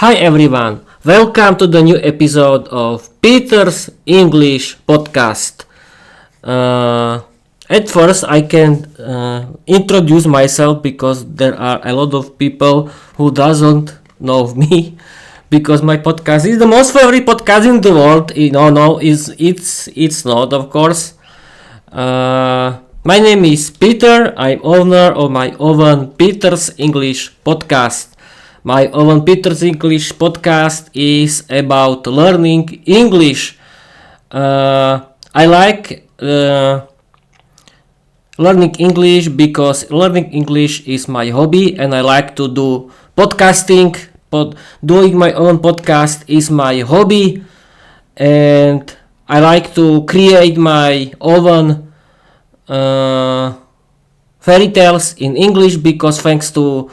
Hi everyone, welcome to the new episode of Peter's English podcast. At first, I can introduce myself because there are a lot of people who doesn't know me. Because my podcast is the most favorite podcast in the world. It's not, of course. My name is Peter. I'm owner of my own Peter's English podcast. My own Peter's English podcast is about learning English. I like learning English because learning English is my hobby, and I like to do podcasting. Doing my own podcast is my hobby, and I like to create my own fairy tales in English because thanks to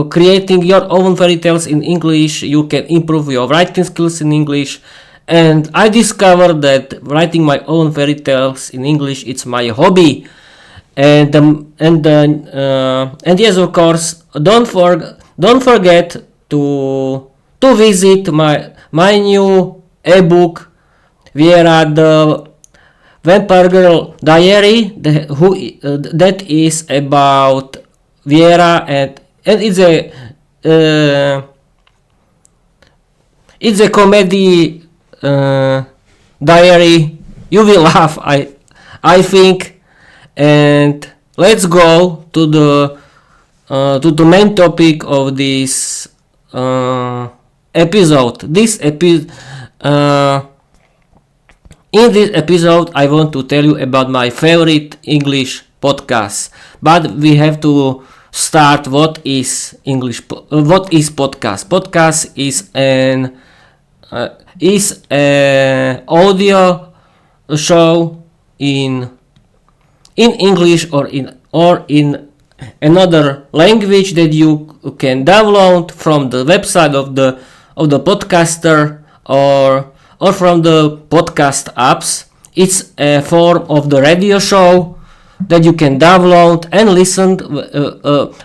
creating your own fairy tales in English, you can improve your writing skills in English. And I discovered that writing my own fairy tales in English it's my hobby. And yes, of course, don't forget to visit my new ebook Viera, the Vampire Girl Diary, that is about Viera, and it's a comedy diary. You will laugh, I think. And let's go to the main topic of this episode. In this episode, I want to tell you about my favorite English podcasts. But we have to start. What is podcast? Podcast is an audio show in English or in another language that you can download from the website of the podcaster or from the podcast apps. It's a form of the radio show that you can download and listen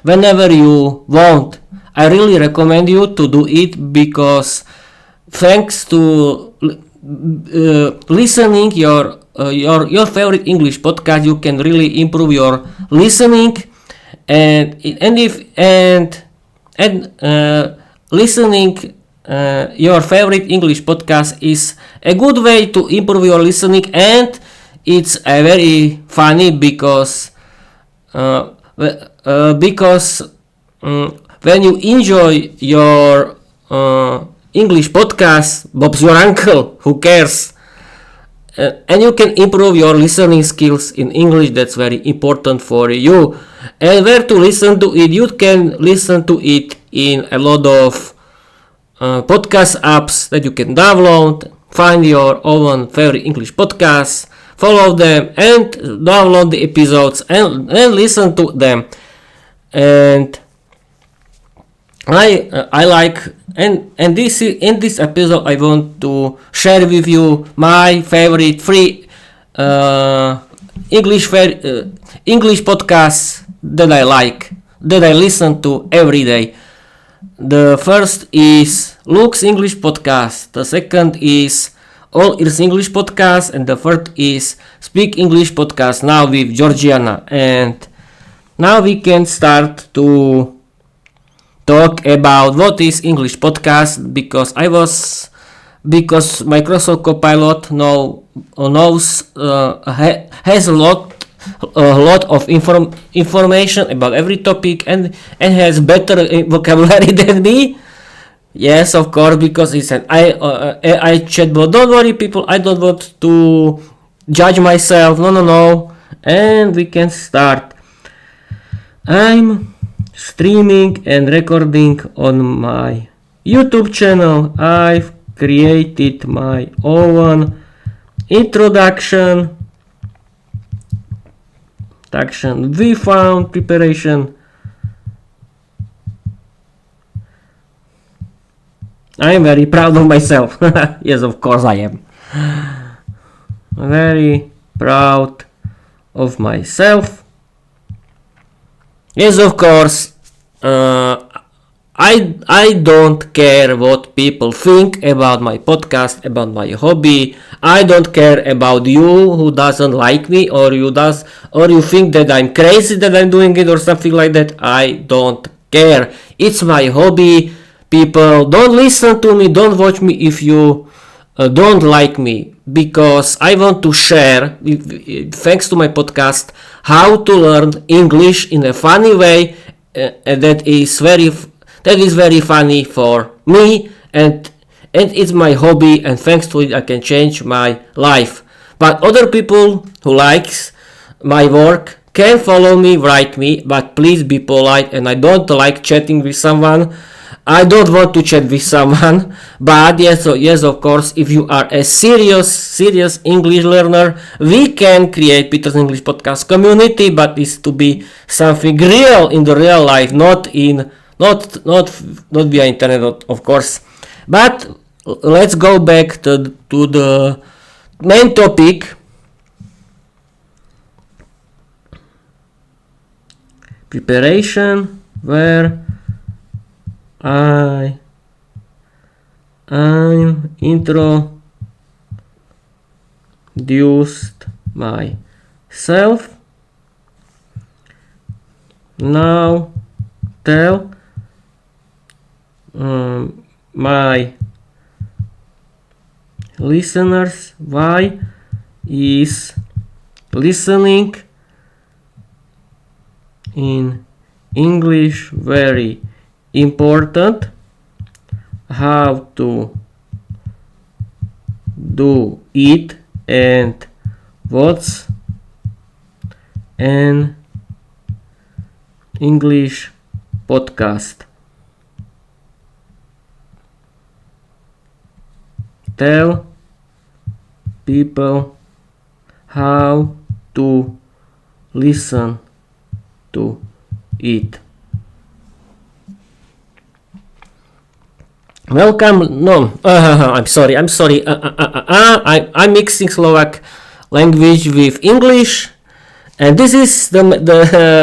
whenever you want. I really recommend you to do it because thanks to listening your favorite English podcast, you can really improve your listening, and listening your favorite English podcast is a good way to improve your listening, and it's very funny because when you enjoy your English podcast, Bob's your uncle, who cares? And you can improve your listening skills in English. That's very important for you. And where to listen to it? You can listen to it in a lot of podcast apps that you can download. Find your own favorite English podcasts, follow them, and download the episodes and listen to them. And I like in this episode I want to share with you my favorite free English podcasts that I like, that I listen to every day. The first is Luke's English podcast. The second is All Ears English podcast, and the third is Speak English podcast now with Georgiana. And now we can start to talk about what is English podcast because Microsoft Copilot has a lot of information about every topic and has better vocabulary than me. Yes, of course, because it's an AI chatbot. Don't worry, people. I don't want to judge myself. No. And we can start. I'm streaming and recording on my YouTube channel. I've created my own introduction, we found preparation. I am very proud of myself. Yes, of course I am. Very proud of myself. Yes, of course. I I don't care what people think about my podcast, about my hobby. I don't care about you who doesn't like me, or you think that I'm crazy that I'm doing it or something like that. I don't care. It's my hobby. People, don't listen to me, don't watch me if you don't like me, because I want to share, thanks to my podcast, how to learn English in a funny way that is very funny for me, and it's my hobby, and thanks to it I can change my life. But other people who likes my work can follow me, write me, but please be polite, and I don't like chatting with someone. I don't want to chat with someone, but yes, of course, if you are a serious English learner, we can create Peter's English Podcast community, but it's to be something real in the real life, not via internet, of course. But let's go back to the main topic. Preparation, where I'm introduced myself. Now tell my listeners why is listening in English very important, how to do it, and what's an English podcast. Tell people how to listen to it. Welcome. No, I'm sorry. I'm mixing Slovak language with English, and this is the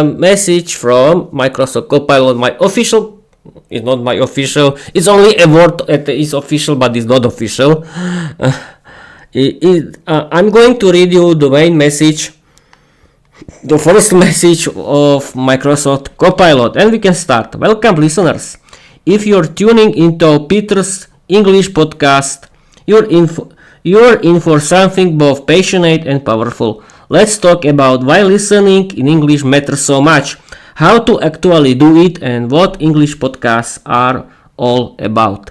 message from Microsoft Copilot. My official, it's not my official. It's only a word that is official, but it's not official. I'm going to read you the main message, the first message of Microsoft Copilot, and we can start. Welcome, listeners. If you're tuning into Peter's English podcast, you're in for something both passionate and powerful. Let's talk about why listening in English matters so much, how to actually do it, and what English podcasts are all about.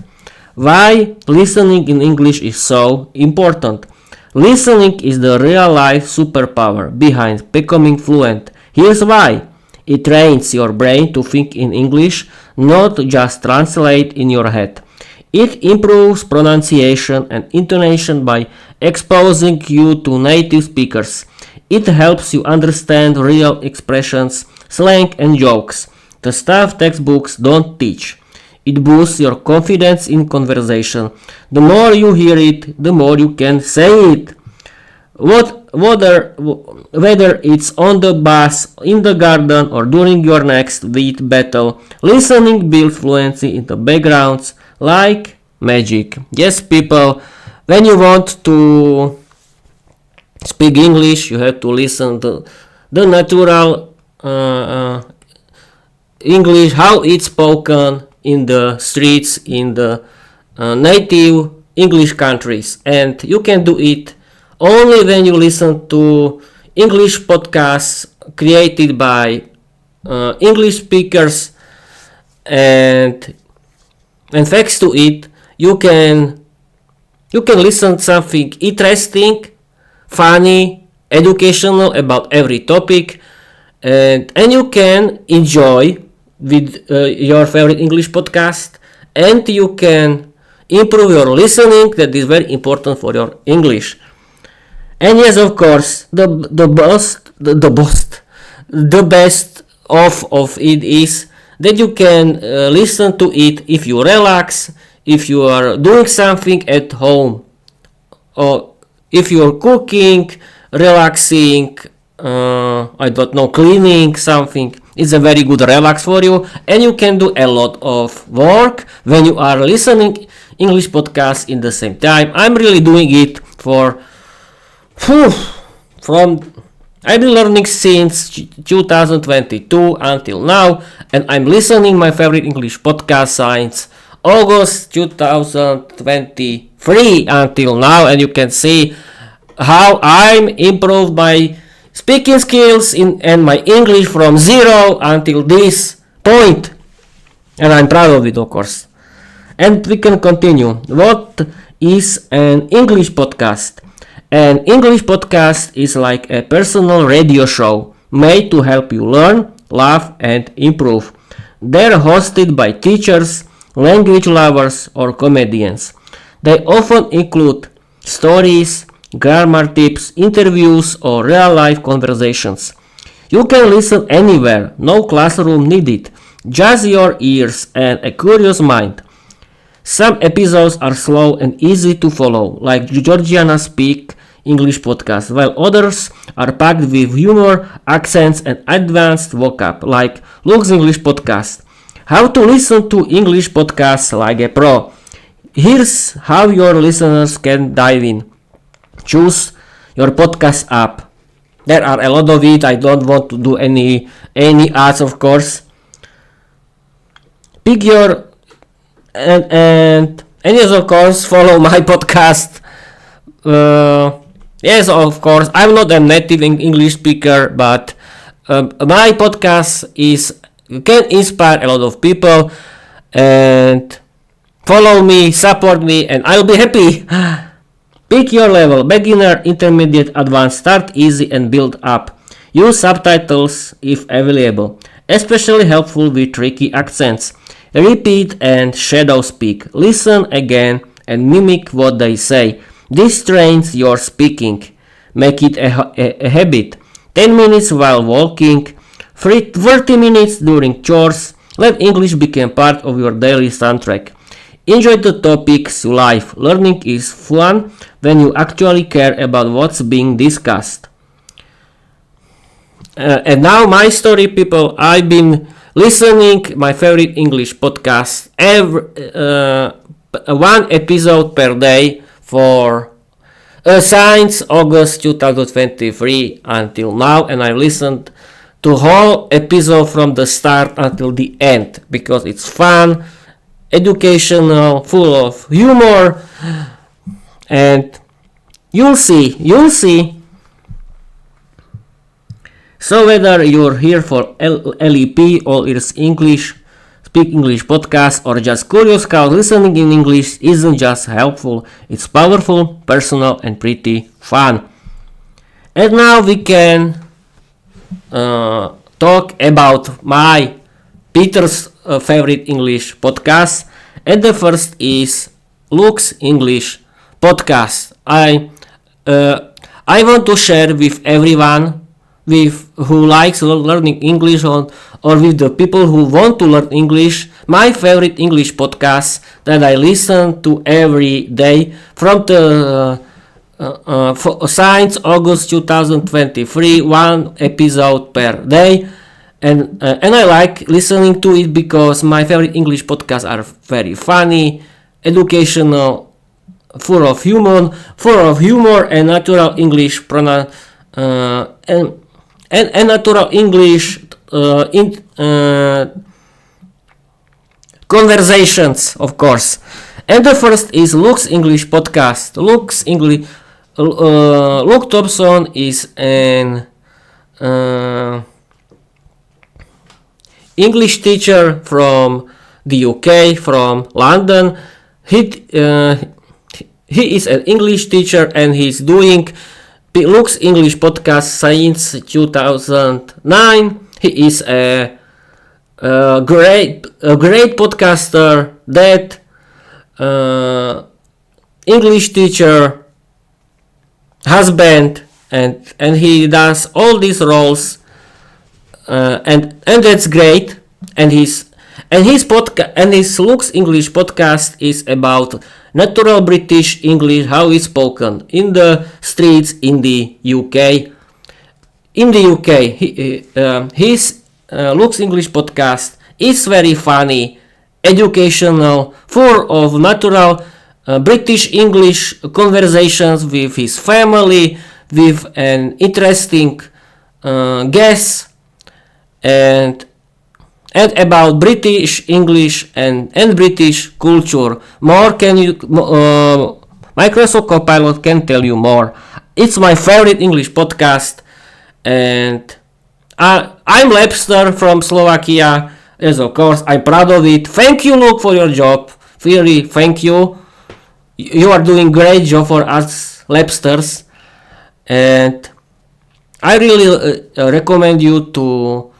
Why listening in English is so important. Listening is the real-life superpower behind becoming fluent. Here's why. It trains your brain to think in English, not just translate in your head. It improves pronunciation and intonation by exposing you to native speakers. It helps you understand real expressions, slang, and jokes, the stuff textbooks don't teach. It boosts your confidence in conversation. The more you hear it, the more you can say it. Whether it's on the bus, in the garden, or during your next wheat battle, listening builds fluency in the backgrounds like magic. Yes, people, when you want to speak English, you have to listen to the natural English, how it's spoken in the streets, in the native English countries, and you can do it only when you listen to English podcasts created by English speakers, and thanks to it you can listen something interesting, funny, educational about every topic, and you can enjoy with your favorite English podcast, and you can improve your listening. That is very important for your English. And yes, of course, the best of it is that you can listen to it if you relax, if you are doing something at home, or if you are cooking, relaxing, I don't know, cleaning something. It's a very good relax for you, and you can do a lot of work when you are listening English podcasts in the same time. I'm really doing it from I've been learning since 2022 until now, and I'm listening my favorite English podcast since August 2023 until now, and you can see how I'm improved my speaking skills and my English from zero until this point, and I'm proud of it, of course. And we can continue. What is an English podcast? An English podcast is like a personal radio show made to help you learn, laugh, and improve. They're hosted by teachers, language lovers, or comedians. They often include stories, grammar tips, interviews, or real-life conversations. You can listen anywhere, no classroom needed, just your ears and a curious mind. Some episodes are slow and easy to follow, like Georgiana Speak English podcast, while others are packed with humor, accents, and advanced vocab, like Luke's English podcast. How to listen to English podcasts like a pro. Here's how your listeners can dive in. Choose your podcast app. There are a lot of it. I don't want to do any ads, of course. Pick your and yes, of course, follow my podcast. Yes, of course, I'm not a native English speaker, but my podcast can inspire a lot of people, and follow me, support me, and I'll be happy. Pick your level: beginner, intermediate, advanced. Start easy and build up. Use subtitles if available, especially helpful with tricky accents. Repeat and shadow speak. Listen again and mimic what they say. This trains your speaking. Make it a habit. 10 minutes while walking, 30 minutes during chores. Let English become part of your daily soundtrack. Enjoy the topics you like. Learning is fun when you actually care about what's being discussed. And now my story, people. I've been listening my favorite English podcast one episode per day for since August 2023 until now, and I listened to whole episode from the start until the end because it's fun, educational, full of humor, and you'll see. So whether you're here for LEP or it's English, Speak English podcast, or just curious how listening in English isn't just helpful, it's powerful, personal, and pretty fun. And now we can talk about my Peter's favorite English podcast, and the first is Luke's English podcast. I want to share with everyone who likes learning English or with the people who want to learn English, my favorite English podcast that I listen to every day from the since August 2023, one episode per day, and I like listening to it because my favorite English podcasts are very funny, educational, full of humor and natural English and natural English conversations, of course. And the first is Luke's English podcast. Luke Thompson is an English teacher from the UK, from London. He is an English teacher and he's doing Luke's English podcast since 2009. He is a great podcaster, that English teacher, husband, and he does all these roles, and that's great. And his podcast and his Luke's English podcast is about natural British English, how it's spoken in the streets in the UK. in the UK. His Lux English podcast is very funny, educational, full of natural British English conversations with his family, with an interesting guest, and about British English and British culture. More can you Microsoft Copilot can tell you more. It's my favorite English podcast, and I'm Lepster from Slovakia. Yes, of course, I'm proud of it. Thank you, Luke, for your job. Really, thank you. You are doing great job for us Lepsters, and I really recommend you to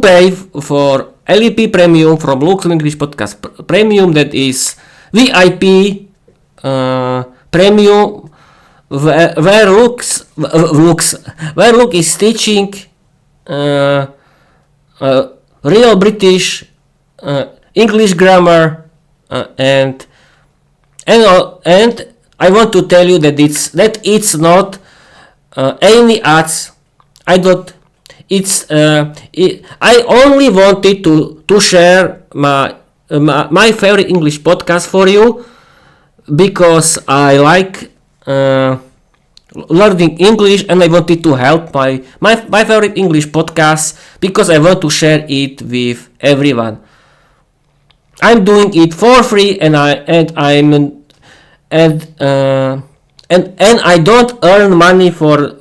pay for LEP Premium from Lux English Podcast Premium. That is VIP Premium, where Luke is teaching real British English grammar, and I want to tell you that it's not any ads. I only wanted to share my favorite English podcast for you, because I like learning English, and I wanted to help my favorite English podcast, because I want to share it with everyone. I'm doing it for free, and I don't earn money for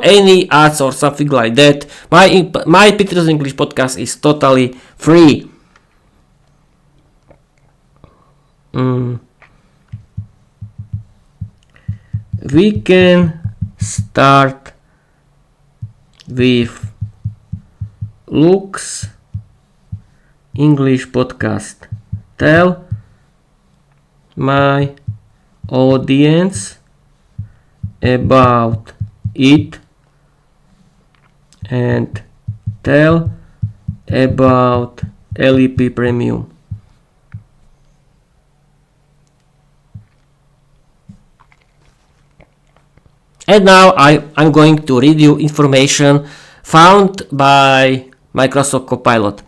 any ads or something like that. My Peter's English podcast is totally free. We can start with Lux English podcast. Tell my audience about it, and tell about LEP Premium. And now I'm going to read you information found by Microsoft Copilot.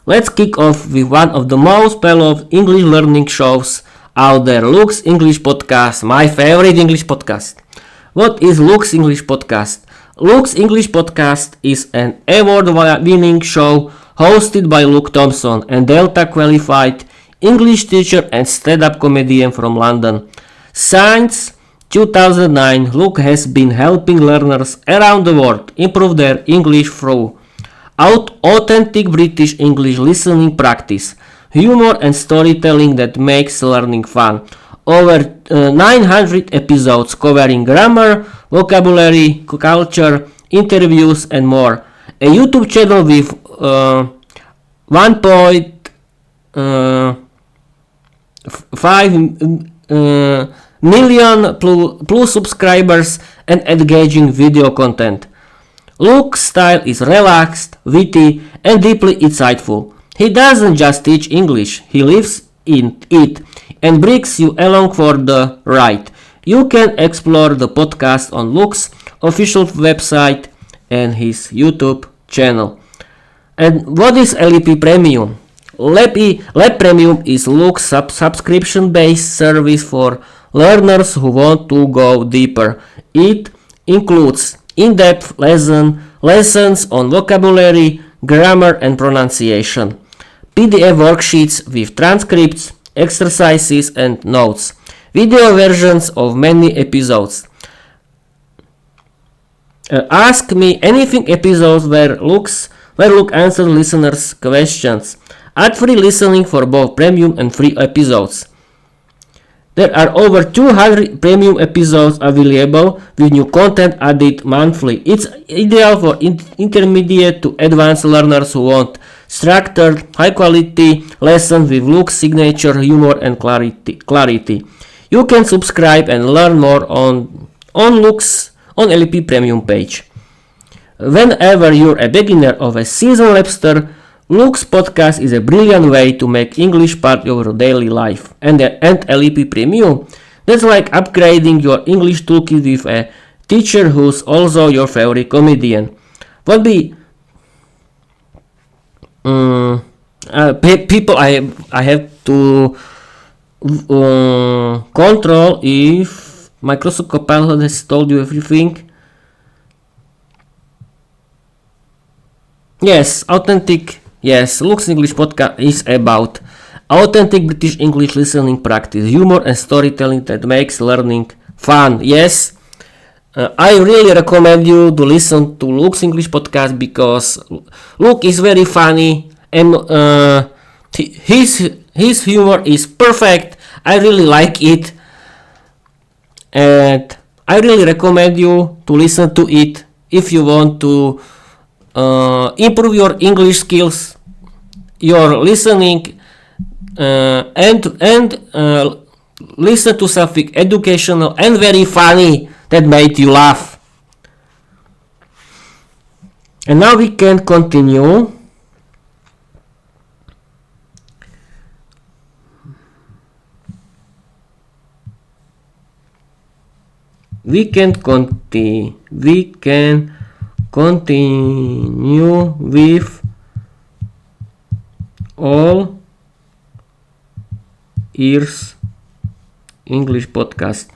Let's kick off with one of the most beloved English learning shows out there, Lux English Podcast, my favorite English podcast. What is Lux English Podcast? Lux English Podcast is an award-winning show hosted by Luke Thompson, a Delta qualified English teacher and stand-up comedian from London. Since 2009, Luke has been helping learners around the world improve their English through authentic British English listening practice, humor and storytelling that makes learning fun. Over 900 episodes covering grammar, vocabulary, culture, interviews and more. A YouTube channel with 1.5 million plus subscribers and engaging video content. Luke's style is relaxed, witty, and deeply insightful. He doesn't just teach English, he lives in it and brings you along for the ride. You can explore the podcast on Luke's official website and his YouTube channel. And what is LEP Premium? LEP Premium is Luke's subscription-based service for learners who want to go deeper. It includes in-depth lessons on vocabulary, grammar and pronunciation, PDF worksheets with transcripts, exercises and notes, video versions of many episodes, Ask Me Anything episodes where Luke answers listeners' questions, ad-free listening for both premium and free episodes. There are over 200 premium episodes available with new content added monthly. It's ideal for intermediate to advanced learners who want structured, high-quality lessons with Luke's signature humor and clarity. You can subscribe and learn more on Luke's LEP Premium page. Whenever you're a beginner or a seasoned Lepster, Luke's podcast is a brilliant way to make English part of your daily life. And LEP Premium, that's like upgrading your English toolkit with a teacher who's also your favorite comedian. What be people I have to control if Microsoft Copilot has told you everything. Yes, authentic. Yes, Lux English podcast is about authentic British English listening practice, humor and storytelling that makes learning fun. Yes, I really recommend you to listen to Luke's English podcast because Luke is very funny and his humor is perfect. I really like it, and I really recommend you to listen to it if you want to improve your English skills, your listening, and listen to something educational and very funny that made you laugh. And now we can continue. We can continue with all ears English podcast.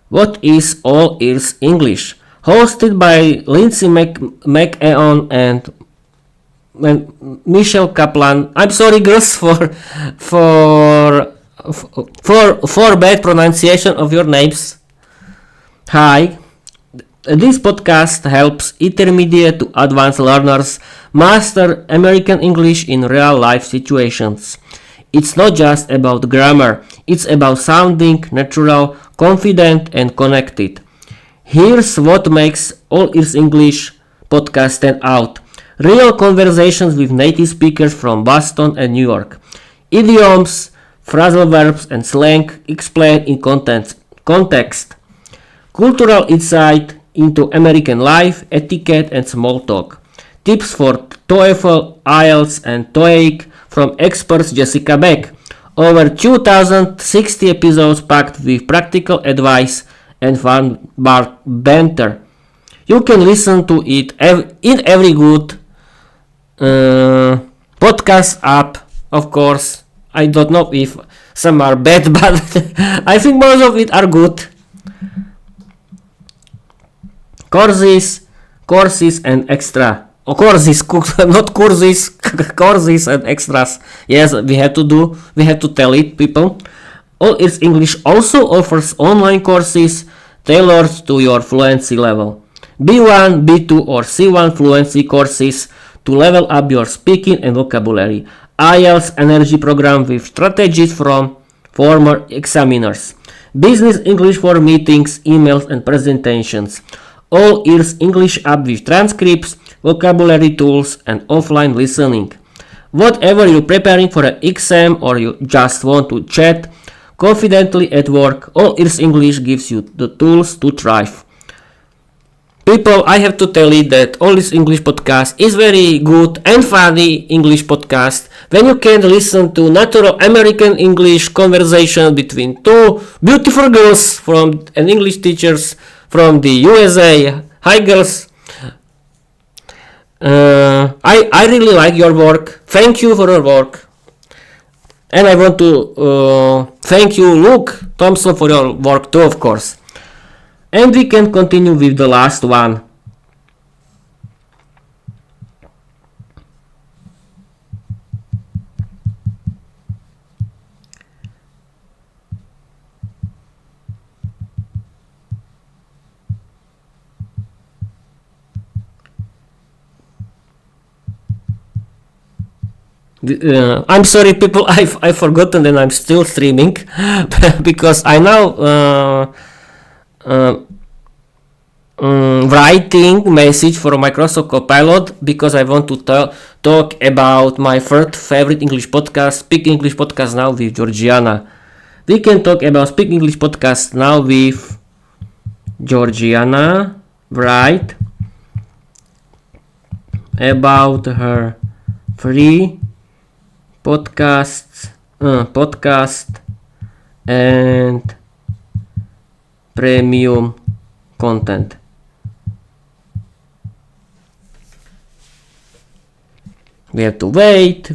What is All Ears English? Hosted by Lindsay McEwan and Michelle Kaplan. I'm sorry, girls, for bad pronunciation of your names. Hi. This podcast helps intermediate to advanced learners master American English in real life situations. It's not just about grammar, it's about sounding natural, confident, and connected. Here's what makes All Ears English podcast stand out. Real conversations with native speakers from Boston and New York. Idioms, phrasal verbs, and slang explained in context. Cultural insight into American life, etiquette, and small talk. Tips for TOEFL, IELTS, and TOEIC from experts Jessica Beck. Over 2060 episodes packed with practical advice and fun banter. You can listen to it in every good podcast app, of course. I don't know if some are bad, but I think most of it are good. Courses and extra. Courses, not courses, courses and extras. Yes, we have to tell it, people. All Ears English also offers online courses tailored to your fluency level. B1, B2 or C1 fluency courses to level up your speaking and vocabulary. IELTS Energy program with strategies from former examiners. Business English for meetings, emails and presentations. All Ears English app with transcripts, vocabulary tools and offline listening. Whatever you're preparing for an exam or you just want to chat confidently at work, All Ears English gives you the tools to thrive. People, I have to tell you that All Ears English podcast is very good and funny English podcast when you can listen to natural American English conversation between two beautiful girls and English teachers from the USA. Hi girls. I really like your work. Thank you for your work. And I want to thank you, Luke Thompson, for your work too, of course. And we can continue with the last one. I'm sorry, people. I've forgotten that I'm still streaming because I now writing message for Microsoft Copilot because I want to talk about my third favorite English podcast, Speak English Podcast Now with Georgiana. We can talk about Speak English Podcast Now with Georgiana, right? About her free podcast and premium content. We have to wait.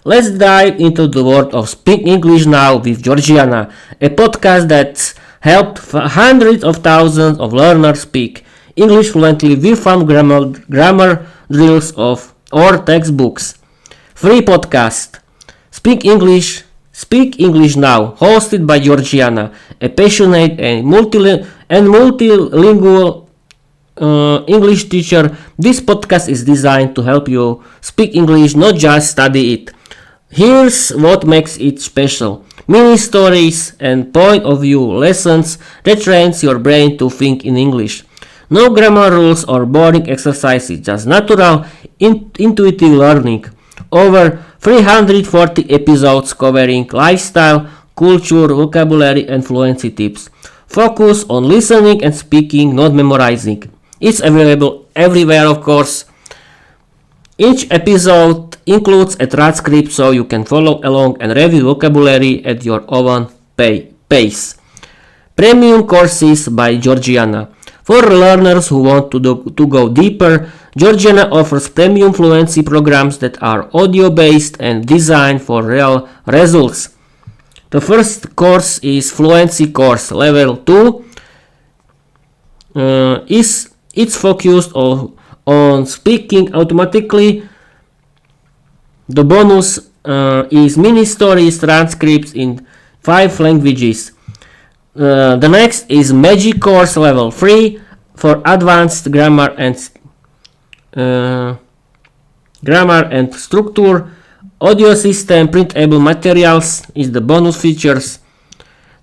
Let's dive into the world of Speak English Now with Georgiana, a podcast that's helped hundreds of thousands of learners speak English fluently with fun grammar drills or textbooks. Free podcast. Speak English Now, hosted by Georgiana, a passionate and multilingual English teacher. This podcast is designed to help you speak English, not just study it. Here's what makes it special. Mini stories and point of view lessons that trains your brain to think in English. No grammar rules or boring exercises, just natural, intuitive learning. Over 340 episodes covering lifestyle, culture, vocabulary and fluency tips. Focus on listening and speaking, not memorizing. It's available everywhere, of course. Each episode includes a transcript so you can follow along and review vocabulary at your own pace. Premium courses by Georgiana. For learners who want to go deeper, Georgiana offers premium fluency programs that are audio-based and designed for real results. The first course is Fluency Course Level 2. It's focused on speaking automatically. The bonus is mini stories, transcripts in 5 languages. The next is Magic Course Level 3 for advanced grammar and structure. Audio system, printable materials is the bonus features.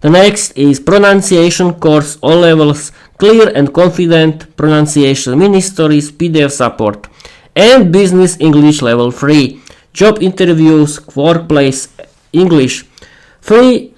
The next is Pronunciation Course, all levels, clear and confident pronunciation, mini stories, PDF support. And Business English Level 3, job interviews, workplace English. 30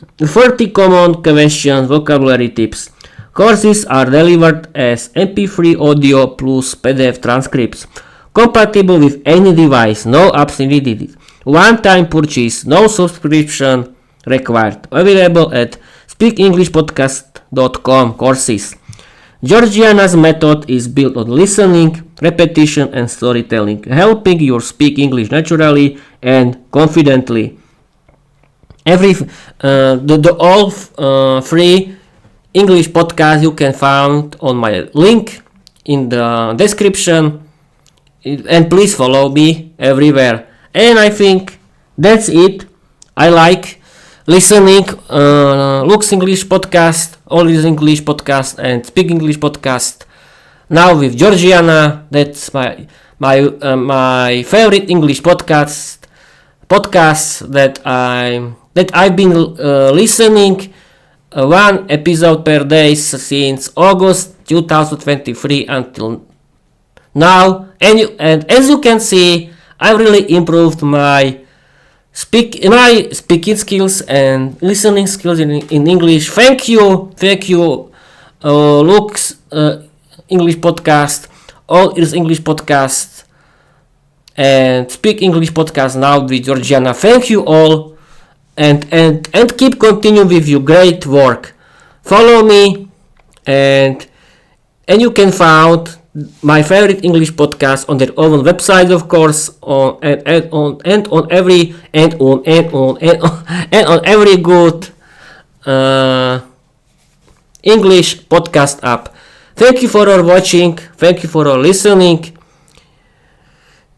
common questions, vocabulary tips. Courses are delivered as MP3 audio plus PDF transcripts. Compatible with any device, no apps needed. One-time purchase, no subscription required. Available at speakenglishpodcast.com courses. Georgiana's method is built on listening, repetition and storytelling, helping you speak English naturally and confidently. All free English podcast you can find on my link in the description, and please follow me everywhere. And I think that's it. I like listening Lux English podcast, All is English podcast and Speak English podcast. Now with Georgiana, that's my favorite English podcast that I've been listening one episode per day since August 2023 until now, and as you can see, I really improved my speaking skills and listening skills in English. Thank you, Lux English podcast, All is English podcast, and Speak English podcast now with Georgiana. Thank you all, and keep continuing with your great work. Follow me, and you can find my favorite English podcast on their own website, of course, on every good English podcast app. Thank you for watching. Thank you for listening.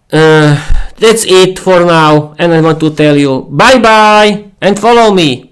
That's it for now, and I want to tell you bye bye and follow me.